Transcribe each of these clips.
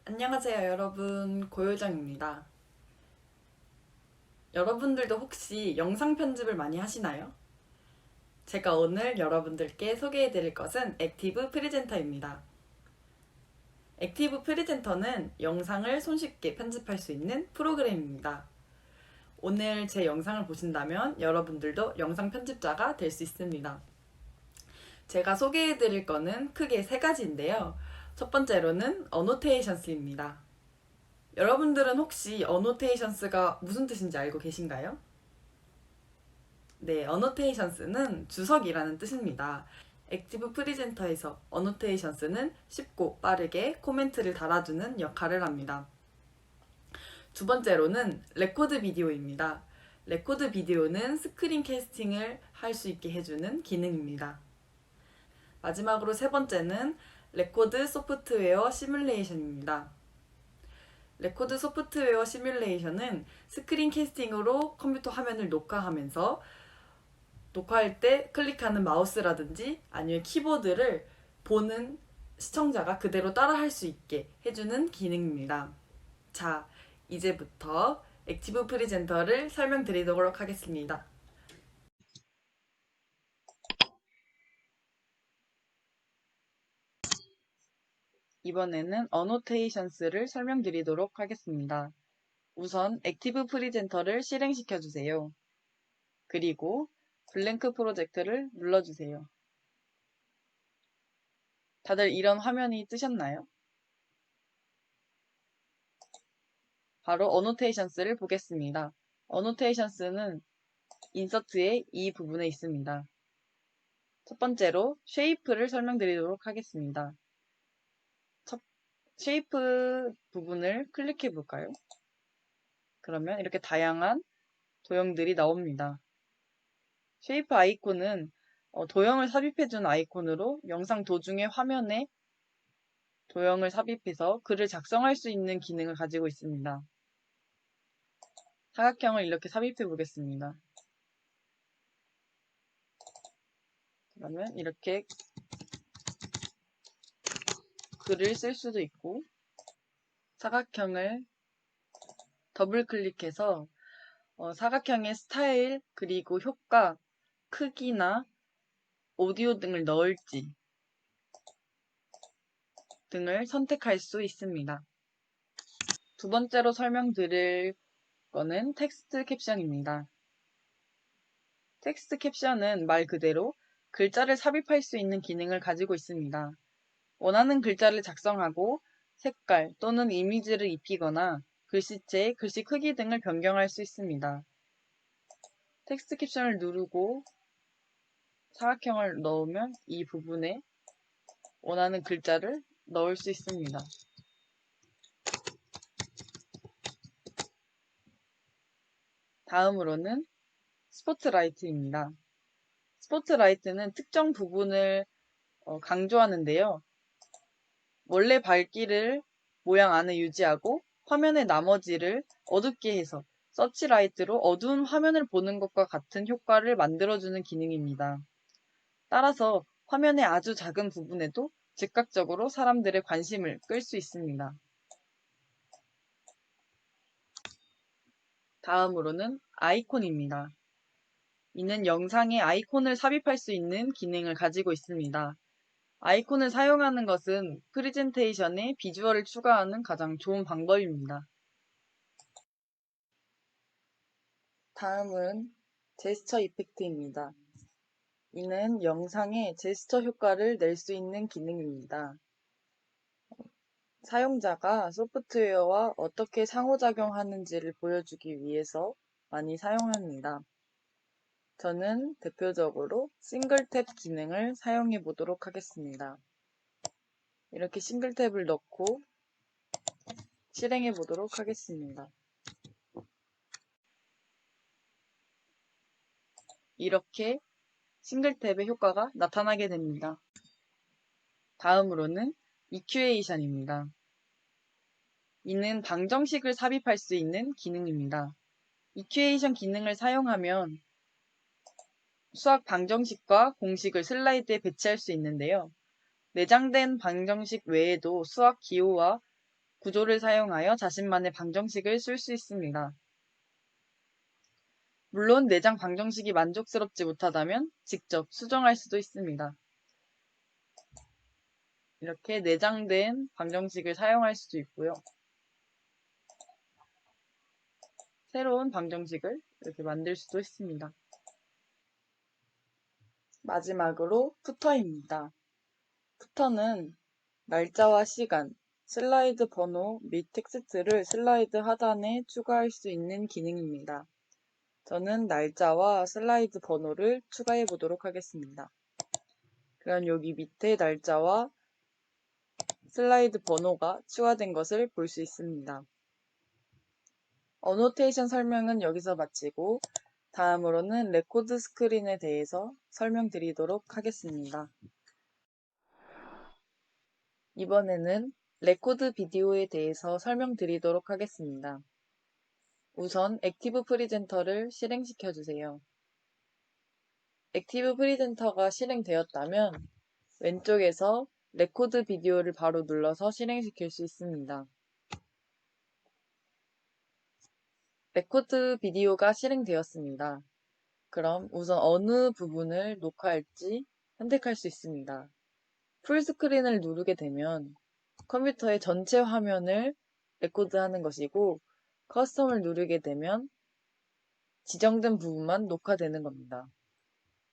안녕하세요, 여러분. 고요정입니다. 여러분들도 혹시 영상 편집을 많이 하시나요? 제가 오늘 여러분들께 소개해드릴 것은 액티브 프리젠터입니다. 액티브 프리젠터는 영상을 손쉽게 편집할 수 있는 프로그램입니다. 오늘 제 영상을 보신다면 여러분들도 영상 편집자가 될 수 있습니다. 제가 소개해드릴 거는 크게 세 가지인데요. 첫 번째로는 어노테이션스입니다. 여러분들은 혹시 어노테이션스가 무슨 뜻인지 알고 계신가요? 네, 어노테이션스는 주석이라는 뜻입니다. 액티브 프리젠터에서 어노테이션스는 쉽고 빠르게 코멘트를 달아주는 역할을 합니다. 두 번째로는 레코드 비디오입니다. 레코드 비디오는 스크린 캐스팅을 할 수 있게 해주는 기능입니다. 마지막으로 세 번째는 레코드 소프트웨어 시뮬레이션입니다. 레코드 소프트웨어 시뮬레이션은 스크린 캐스팅으로 컴퓨터 화면을 녹화하면서 녹화할 때 클릭하는 마우스라든지 아니면 키보드를 보는 시청자가 그대로 따라할 수 있게 해주는 기능입니다. 자, 이제부터 액티브 프리젠터를 설명드리도록 하겠습니다. 이번에는 어노테이션스를 설명드리도록 하겠습니다. 우선 액티브 프리젠터를 실행시켜 주세요. 그리고 블랭크 프로젝트를 눌러주세요. 다들 이런 화면이 뜨셨나요? 바로 어노테이션스를 보겠습니다. 어노테이션스는 인서트의 이 부분에 있습니다. 첫 번째로 쉐이프를 설명드리도록 하겠습니다. 쉐이프 부분을 클릭해 볼까요? 그러면 이렇게 다양한 도형들이 나옵니다. 쉐이프 아이콘은 도형을 삽입해준 아이콘으로 영상 도중에 화면에 도형을 삽입해서 글을 작성할 수 있는 기능을 가지고 있습니다. 사각형을 이렇게 삽입해 보겠습니다. 그러면 이렇게 글을 쓸 수도 있고, 사각형을 더블 클릭해서 사각형의 스타일, 그리고 효과, 크기나 오디오 등을 넣을지 등을 선택할 수 있습니다. 두 번째로 설명드릴 거는 텍스트 캡션입니다. 텍스트 캡션은 말 그대로 글자를 삽입할 수 있는 기능을 가지고 있습니다. 원하는 글자를 작성하고 색깔 또는 이미지를 입히거나 글씨체, 글씨 크기 등을 변경할 수 있습니다. 텍스트 캡션을 누르고 사각형을 넣으면 이 부분에 원하는 글자를 넣을 수 있습니다. 다음으로는 스포트라이트입니다. 스포트라이트는 특정 부분을 강조하는데요. 원래 밝기를 모양 안에 유지하고 화면의 나머지를 어둡게 해서 서치라이트로 어두운 화면을 보는 것과 같은 효과를 만들어주는 기능입니다. 따라서 화면의 아주 작은 부분에도 즉각적으로 사람들의 관심을 끌 수 있습니다. 다음으로는 아이콘입니다. 이는 영상에 아이콘을 삽입할 수 있는 기능을 가지고 있습니다. 아이콘을 사용하는 것은 프리젠테이션에 비주얼을 추가하는 가장 좋은 방법입니다. 다음은 제스처 이펙트입니다. 이는 영상에 제스처 효과를 낼 수 있는 기능입니다. 사용자가 소프트웨어와 어떻게 상호작용하는지를 보여주기 위해서 많이 사용합니다. 저는 대표적으로 싱글탭 기능을 사용해 보도록 하겠습니다. 이렇게 싱글탭을 넣고 실행해 보도록 하겠습니다. 이렇게 싱글탭의 효과가 나타나게 됩니다. 다음으로는 이큐에이션입니다. 이는 방정식을 삽입할 수 있는 기능입니다. 이큐에이션 기능을 사용하면 수학 방정식과 공식을 슬라이드에 배치할 수 있는데요. 내장된 방정식 외에도 수학 기호와 구조를 사용하여 자신만의 방정식을 쓸 수 있습니다. 물론 내장 방정식이 만족스럽지 못하다면 직접 수정할 수도 있습니다. 이렇게 내장된 방정식을 사용할 수도 있고요. 새로운 방정식을 이렇게 만들 수도 있습니다. 마지막으로 푸터입니다. 푸터는 날짜와 시간, 슬라이드 번호 및 텍스트를 슬라이드 하단에 추가할 수 있는 기능입니다. 저는 날짜와 슬라이드 번호를 추가해 보도록 하겠습니다. 그럼 여기 밑에 날짜와 슬라이드 번호가 추가된 것을 볼 수 있습니다. 어노테이션 설명은 여기서 마치고 다음으로는 레코드 스크린에 대해서 설명드리도록 하겠습니다. 이번에는 레코드 비디오에 대해서 설명드리도록 하겠습니다. 우선 액티브 프리젠터를 실행시켜 주세요. 액티브 프리젠터가 실행되었다면 왼쪽에서 레코드 비디오를 바로 눌러서 실행시킬 수 있습니다. 레코드 비디오가 실행되었습니다. 그럼 우선 어느 부분을 녹화할지 선택할 수 있습니다. 풀스크린을 누르게 되면 컴퓨터의 전체 화면을 레코드하는 것이고 커스텀을 누르게 되면 지정된 부분만 녹화되는 겁니다.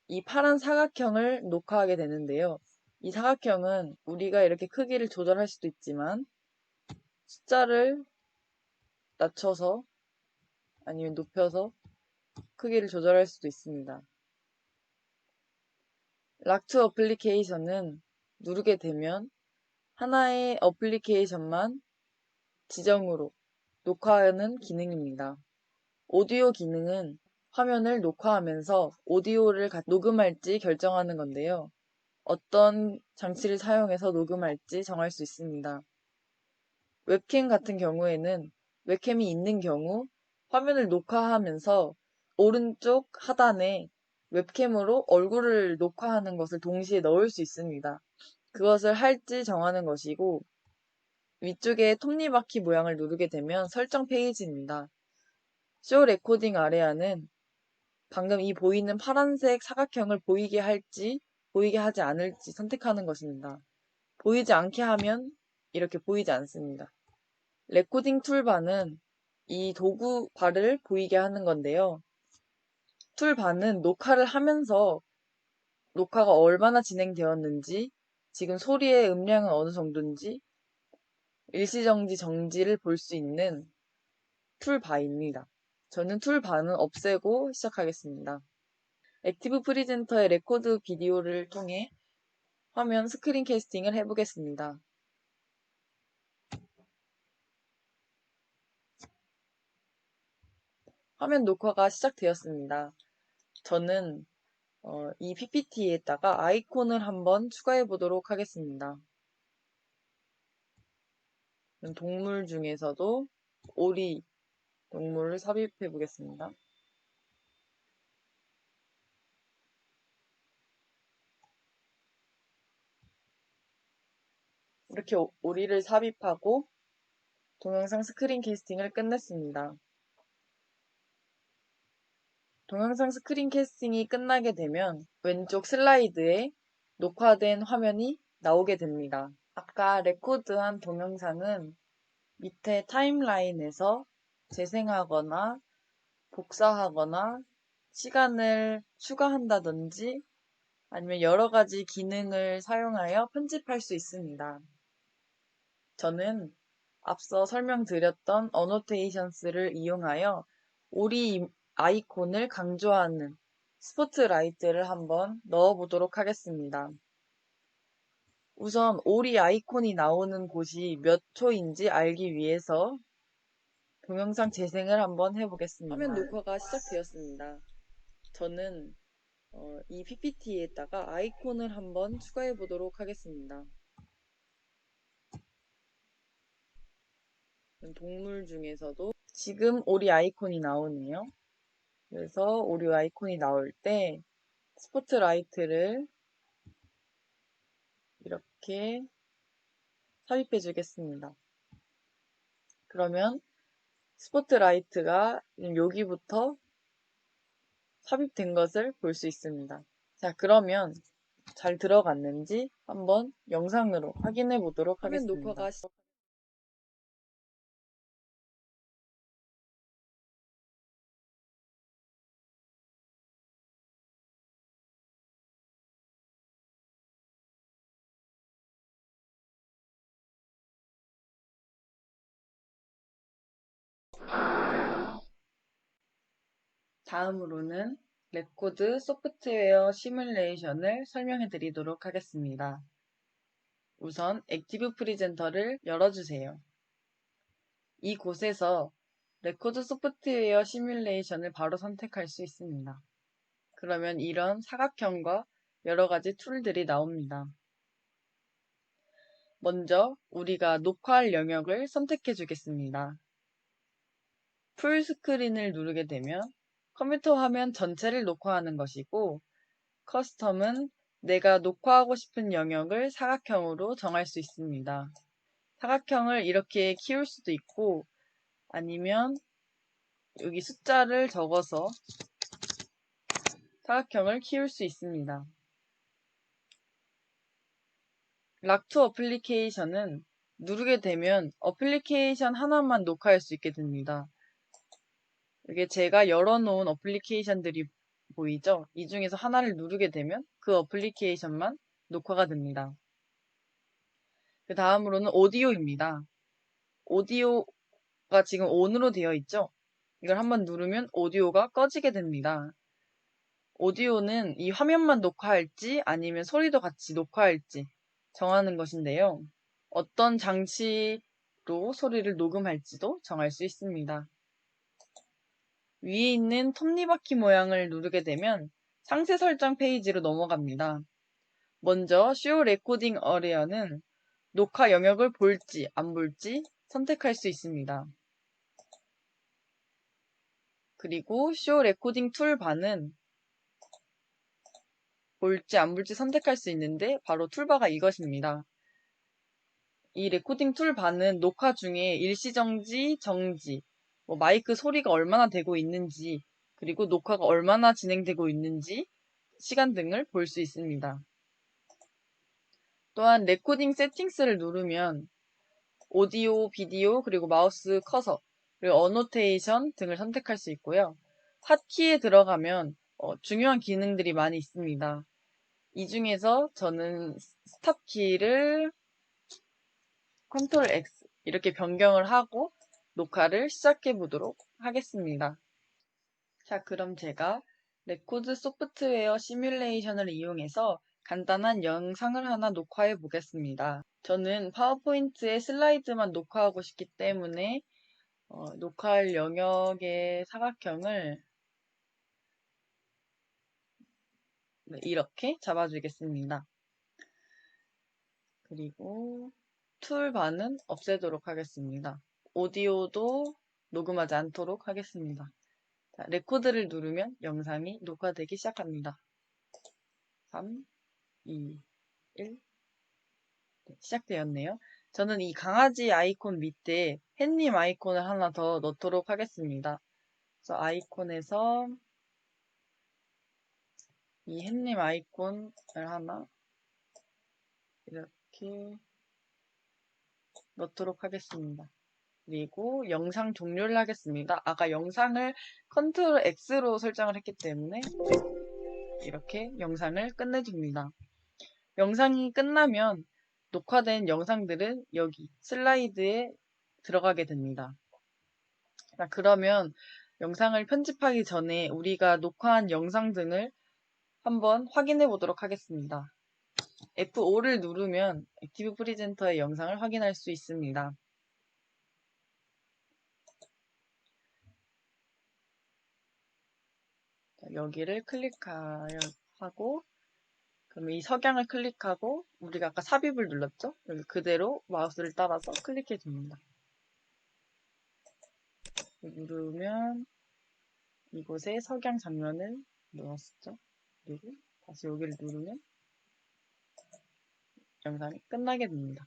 이 파란 사각형을 녹화하게 되는데요. 이 사각형은 우리가 이렇게 크기를 조절할 수도 있지만 숫자를 낮춰서 아니면 높여서 크기를 조절할 수도 있습니다. 락투 어플리케이션은 누르게 되면 하나의 어플리케이션만 지정으로 녹화하는 기능입니다. 오디오 기능은 화면을 녹화하면서 오디오를 녹음할지 결정하는 건데요. 어떤 장치를 사용해서 녹음할지 정할 수 있습니다. 웹캠 같은 경우에는 웹캠이 있는 경우 화면을 녹화하면서 오른쪽 하단에 웹캠으로 얼굴을 녹화하는 것을 동시에 넣을 수 있습니다. 그것을 할지 정하는 것이고 위쪽에 톱니바퀴 모양을 누르게 되면 설정 페이지입니다. 쇼 레코딩 아레아는 방금 이 보이는 파란색 사각형을 보이게 할지 보이게 하지 않을지 선택하는 것입니다. 보이지 않게 하면 이렇게 보이지 않습니다. 레코딩 툴바는 이 도구바를 보이게 하는 건데요. 툴바는 녹화를 하면서 녹화가 얼마나 진행되었는지, 지금 소리의 음량은 어느 정도인지, 일시정지 정지를 볼 수 있는 툴바입니다. 저는 툴바는 없애고 시작하겠습니다. 액티브 프리젠터의 레코드 비디오를 통해 화면 스크린 캐스팅을 해보겠습니다. 화면 녹화가 시작되었습니다. 저는 이 PPT에다가 아이콘을 한번 추가해 보도록 하겠습니다. 동물 중에서도 오리 동물을 삽입해 보겠습니다. 이렇게 오리를 삽입하고 동영상 스크린 캐스팅을 끝냈습니다. 동영상 스크린 캐스팅이 끝나게 되면 왼쪽 슬라이드에 녹화된 화면이 나오게 됩니다. 아까 레코드한 동영상은 밑에 타임라인에서 재생하거나 복사하거나 시간을 추가한다든지 아니면 여러 가지 기능을 사용하여 편집할 수 있습니다. 저는 앞서 설명드렸던 어노테이션스를 이용하여 오리 아이콘을 강조하는 스포트라이트를 한번 넣어보도록 하겠습니다. 우선 오리 아이콘이 나오는 곳이 몇 초인지 알기 위해서 동영상 재생을 한번 해보겠습니다. 화면 녹화가 시작되었습니다. 저는 이 PPT에다가 아이콘을 한번 추가해 보도록 하겠습니다. 동물 중에서도 지금 오리 아이콘이 나오네요. 그래서 오리 아이콘이 나올 때 스포트라이트를 이렇게 삽입해 주겠습니다. 그러면 스포트라이트가 여기부터 삽입된 것을 볼 수 있습니다. 자, 그러면 잘 들어갔는지 한번 영상으로 확인해 보도록 하겠습니다. 다음으로는 레코드 소프트웨어 시뮬레이션을 설명해 드리도록 하겠습니다. 우선 액티브 프리젠터를 열어주세요. 이곳에서 레코드 소프트웨어 시뮬레이션을 바로 선택할 수 있습니다. 그러면 이런 사각형과 여러 가지 툴들이 나옵니다. 먼저 우리가 녹화할 영역을 선택해 주겠습니다. 풀스크린을 누르게 되면 컴퓨터 화면 전체를 녹화하는 것이고, 커스텀은 내가 녹화하고 싶은 영역을 사각형으로 정할 수 있습니다. 사각형을 이렇게 키울 수도 있고, 아니면 여기 숫자를 적어서 사각형을 키울 수 있습니다. 락투 어플리케이션은 누르게 되면 어플리케이션 하나만 녹화할 수 있게 됩니다. 이게 제가 열어놓은 어플리케이션들이 보이죠? 이 중에서 하나를 누르게 되면 그 어플리케이션만 녹화가 됩니다. 그 다음으로는 오디오입니다. 오디오가 지금 ON으로 되어 있죠? 이걸 한번 누르면 오디오가 꺼지게 됩니다. 오디오는 이 화면만 녹화할지 아니면 소리도 같이 녹화할지 정하는 것인데요. 어떤 장치로 소리를 녹음할지도 정할 수 있습니다. 위에 있는 톱니바퀴 모양을 누르게 되면 상세 설정 페이지로 넘어갑니다. 먼저 Show Recording Area는 녹화 영역을 볼지 안 볼지 선택할 수 있습니다. 그리고 Show Recording Toolbar는 볼지 안 볼지 선택할 수 있는데 바로 툴바가 이것입니다. 이 레코딩 툴바는 녹화 중에 일시정지, 정지, 마이크 소리가 얼마나 되고 있는지, 그리고 녹화가 얼마나 진행되고 있는지 시간 등을 볼 수 있습니다. 또한 레코딩 세팅스를 누르면 오디오, 비디오, 그리고 마우스 커서, 그리고 어노테이션 등을 선택할 수 있고요. 핫키에 들어가면 중요한 기능들이 많이 있습니다. 이 중에서 저는 스탑키를 컨트롤 X 이렇게 변경을 하고 녹화를 시작해 보도록 하겠습니다. 자, 그럼 제가 레코드 소프트웨어 시뮬레이션을 이용해서 간단한 영상을 하나 녹화해 보겠습니다. 저는 파워포인트에 슬라이드만 녹화하고 싶기 때문에 녹화할 영역의 사각형을 이렇게 잡아주겠습니다. 그리고 툴바는 없애도록 하겠습니다. 오디오도 녹음하지 않도록 하겠습니다. 자, 레코드를 누르면 영상이 녹화되기 시작합니다. 3, 2, 1. 네, 시작되었네요. 저는 이 강아지 아이콘 밑에 햇님 아이콘을 하나 더 넣도록 하겠습니다. 그래서 아이콘에서 이 햇님 아이콘을 하나 이렇게 넣도록 하겠습니다. 그리고 영상 종료를 하겠습니다. 아까 영상을 컨트롤 X로 설정을 했기 때문에 이렇게 영상을 끝내줍니다. 영상이 끝나면 녹화된 영상들은 여기 슬라이드에 들어가게 됩니다. 자, 그러면 영상을 편집하기 전에 우리가 녹화한 영상 등을 한번 확인해 보도록 하겠습니다. F5를 누르면 액티브 프리젠터의 영상을 확인할 수 있습니다. 자, 여기를 클릭하고 그럼 이 석양을 클릭하고 우리가 아까 삽입을 눌렀죠? 여기 그대로 마우스를 따라서 클릭해 줍니다. 누르면 이곳에 석양 장면을 넣었죠. 그리고 다시 여기를 누르면 영상이 끝나게 됩니다.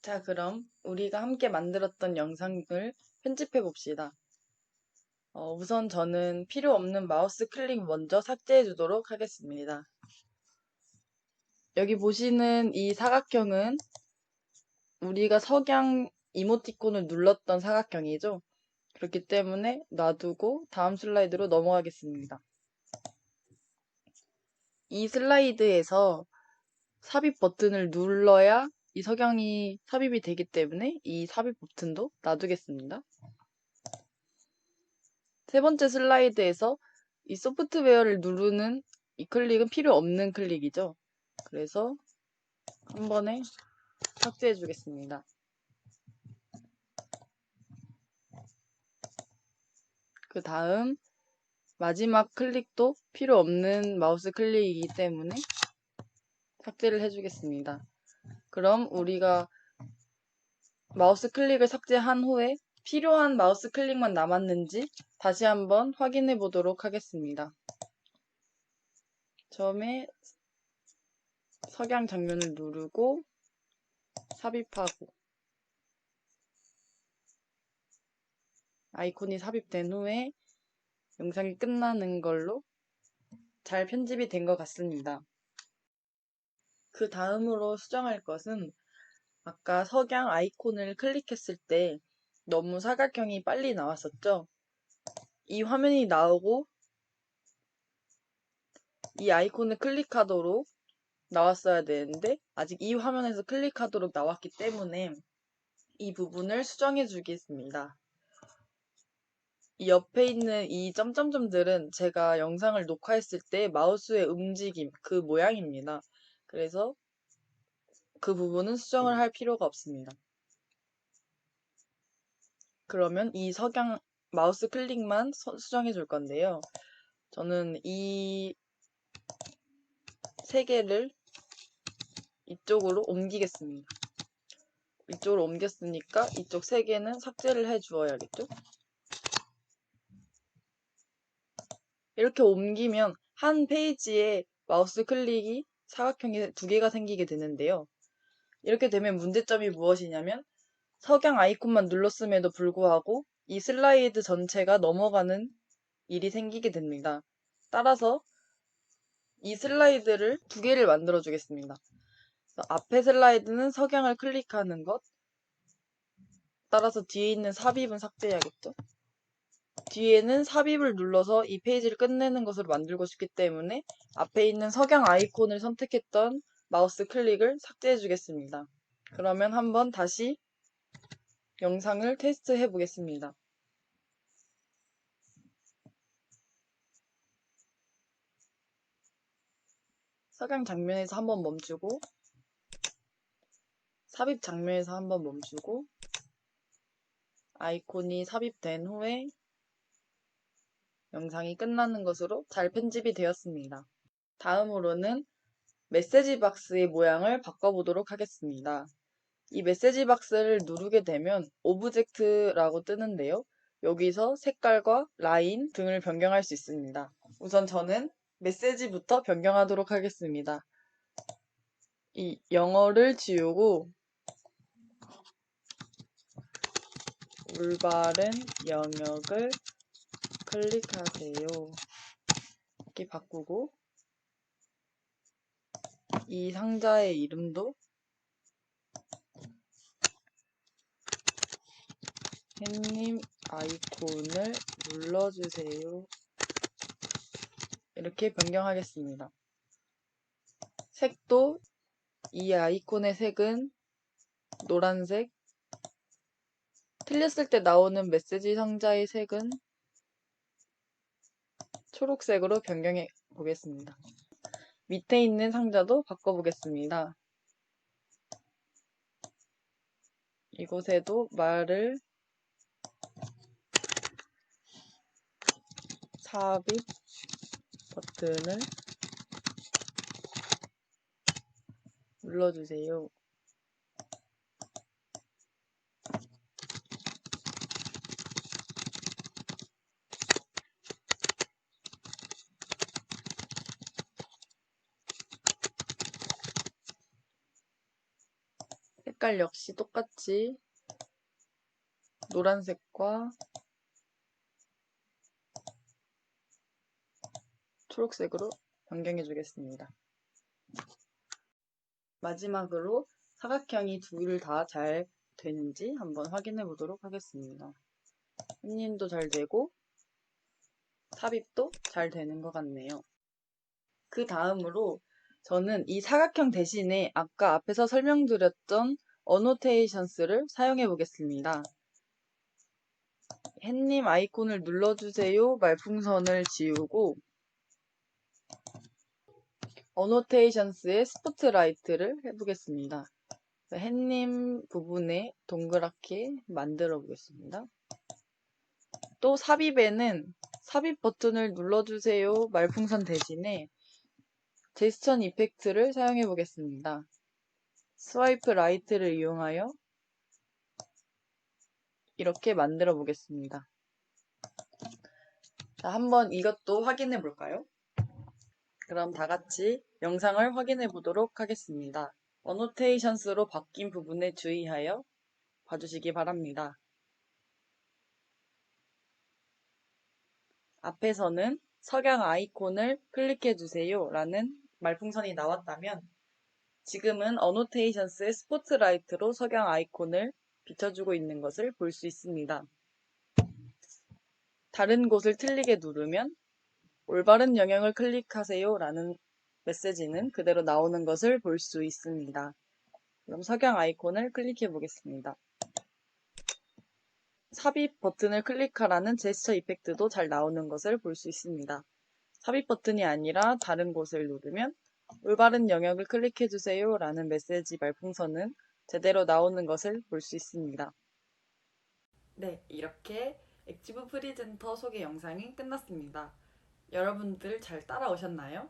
자, 그럼 우리가 함께 만들었던 영상을 편집해 봅시다. 우선 저는 필요 없는 마우스 클릭 먼저 삭제해 주도록 하겠습니다. 여기 보시는 이 사각형은 우리가 석양 이모티콘을 눌렀던 사각형이죠. 그렇기 때문에 놔두고 다음 슬라이드로 넘어가겠습니다. 이 슬라이드에서 삽입 버튼을 눌러야 이 석양이 삽입이 되기 때문에 이 삽입 버튼도 놔두겠습니다. 세 번째 슬라이드에서 이 소프트웨어를 누르는 이 클릭은 필요 없는 클릭이죠. 그래서 한 번에 삭제해 주겠습니다. 그 다음 마지막 클릭도 필요 없는 마우스 클릭이기 때문에 삭제를 해주겠습니다. 그럼 우리가 마우스 클릭을 삭제한 후에 필요한 마우스 클릭만 남았는지 다시 한번 확인해 보도록 하겠습니다. 처음에 석양 장면을 누르고 삽입하고 아이콘이 삽입된 후에 영상이 끝나는 걸로 잘 편집이 된 것 같습니다. 그 다음으로 수정할 것은 아까 석양 아이콘을 클릭했을 때 너무 사각형이 빨리 나왔었죠? 이 화면이 나오고 이 아이콘을 클릭하도록 나왔어야 되는데 아직 이 화면에서 클릭하도록 나왔기 때문에 이 부분을 수정해 주겠습니다. 이 옆에 있는 이 점점점들은 제가 영상을 녹화했을 때 마우스의 움직임, 그 모양입니다. 그래서 그 부분은 수정을 할 필요가 없습니다. 그러면 이 석양 마우스 클릭만 수정해 줄 건데요. 저는 이 세 개를 이쪽으로 옮기겠습니다. 이쪽으로 옮겼으니까 이쪽 세 개는 삭제를 해 주어야겠죠? 이렇게 옮기면 한 페이지에 마우스 클릭이 사각형이 두 개가 생기게 되는데요. 이렇게 되면 문제점이 무엇이냐면 석양 아이콘만 눌렀음에도 불구하고 이 슬라이드 전체가 넘어가는 일이 생기게 됩니다. 따라서 이 슬라이드를 두 개를 만들어 주겠습니다. 앞에 슬라이드는 석양을 클릭하는 것, 따라서 뒤에 있는 삽입은 삭제해야겠죠? 뒤에는 삽입을 눌러서 이 페이지를 끝내는 것으로 만들고 싶기 때문에 앞에 있는 석양 아이콘을 선택했던 마우스 클릭을 삭제해 주겠습니다. 그러면 한번 다시 영상을 테스트해 보겠습니다. 석양 장면에서 한번 멈추고 삽입 장면에서 한번 멈추고 아이콘이 삽입된 후에 영상이 끝나는 것으로 잘 편집이 되었습니다. 다음으로는 메시지 박스의 모양을 바꿔보도록 하겠습니다. 이 메시지 박스를 누르게 되면 오브젝트라고 뜨는데요. 여기서 색깔과 라인 등을 변경할 수 있습니다. 우선 저는 메시지부터 변경하도록 하겠습니다. 이 영어를 지우고 올바른 영역을 클릭하세요. 이렇게 바꾸고 이 상자의 이름도 햇님 아이콘을 눌러주세요. 이렇게 변경하겠습니다. 색도 이 아이콘의 색은 노란색, 틀렸을 때 나오는 메시지 상자의 색은 초록색으로 변경해 보겠습니다. 밑에 있는 상자도 바꿔보겠습니다. 이곳에도 말을 삽입 버튼을 눌러주세요. 색깔 역시 똑같이 노란색과 초록색으로 변경해 주겠습니다. 마지막으로 사각형이 둘 다 잘 되는지 한번 확인해 보도록 하겠습니다. 햇님도 잘 되고 삽입도 잘 되는 것 같네요. 그 다음으로 저는 이 사각형 대신에 아까 앞에서 설명드렸던 어노테이션스를 사용해 보겠습니다. 햇님 아이콘을 눌러주세요 말풍선을 지우고 어노테이션스의 스포트라이트를 해보겠습니다. 햇님 부분에 동그랗게 만들어 보겠습니다. 또 삽입에는 삽입 버튼을 눌러주세요 말풍선 대신에 제스처 이펙트를 사용해 보겠습니다. 스와이프 라이트를 이용하여 이렇게 만들어 보겠습니다. 자, 한번 이것도 확인해 볼까요? 그럼 다 같이 영상을 확인해 보도록 하겠습니다. 어노테이션스로 바뀐 부분에 주의하여 봐주시기 바랍니다. 앞에서는 석양 아이콘을 클릭해 주세요 라는 말풍선이 나왔다면 지금은 어노테이션스의 스포트라이트로 석양 아이콘을 비춰주고 있는 것을 볼 수 있습니다. 다른 곳을 틀리게 누르면 올바른 영역을 클릭하세요 라는 메시지는 그대로 나오는 것을 볼 수 있습니다. 그럼 석양 아이콘을 클릭해 보겠습니다. 삽입 버튼을 클릭하라는 제스처 이펙트도 잘 나오는 것을 볼 수 있습니다. 삽입 버튼이 아니라 다른 곳을 누르면 올바른 영역을 클릭해주세요 라는 메시지 말풍선은 제대로 나오는 것을 볼 수 있습니다. 네, 이렇게 액티브 프리젠터 소개 영상이 끝났습니다. 여러분들 잘 따라오셨나요?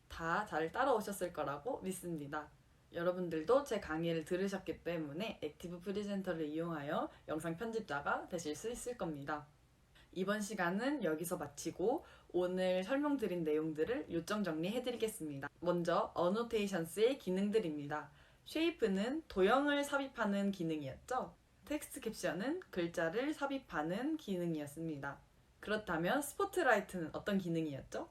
다 잘 따라오셨을 거라고 믿습니다. 여러분들도 제 강의를 들으셨기 때문에 액티브 프리젠터를 이용하여 영상 편집자가 되실 수 있을 겁니다. 이번 시간은 여기서 마치고 오늘 설명드린 내용들을 요점 정리해드리겠습니다. 먼저 어노테이션스의 기능들입니다. 쉐이프는 도형을 삽입하는 기능이었죠. 텍스트 캡션은 글자를 삽입하는 기능이었습니다. 그렇다면 스포트라이트는 어떤 기능이었죠?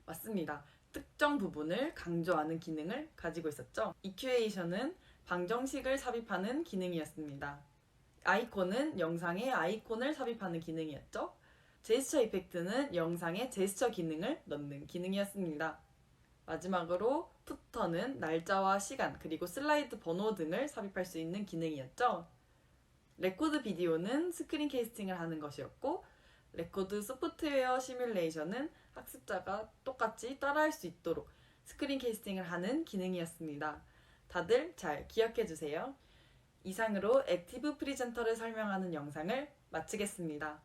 맞습니다. 특정 부분을 강조하는 기능을 가지고 있었죠. 이큐에이션은 방정식을 삽입하는 기능이었습니다. 아이콘은 영상에 아이콘을 삽입하는 기능이었죠. 제스처 이펙트는 영상에 제스처 기능을 넣는 기능이었습니다. 마지막으로 푸터는 날짜와 시간 그리고 슬라이드 번호 등을 삽입할 수 있는 기능이었죠. 레코드 비디오는 스크린 캐스팅을 하는 것이었고 레코드 소프트웨어 시뮬레이션은 학습자가 똑같이 따라할 수 있도록 스크린 캐스팅을 하는 기능이었습니다. 다들 잘 기억해주세요. 이상으로 액티브 프리젠터를 설명하는 영상을 마치겠습니다.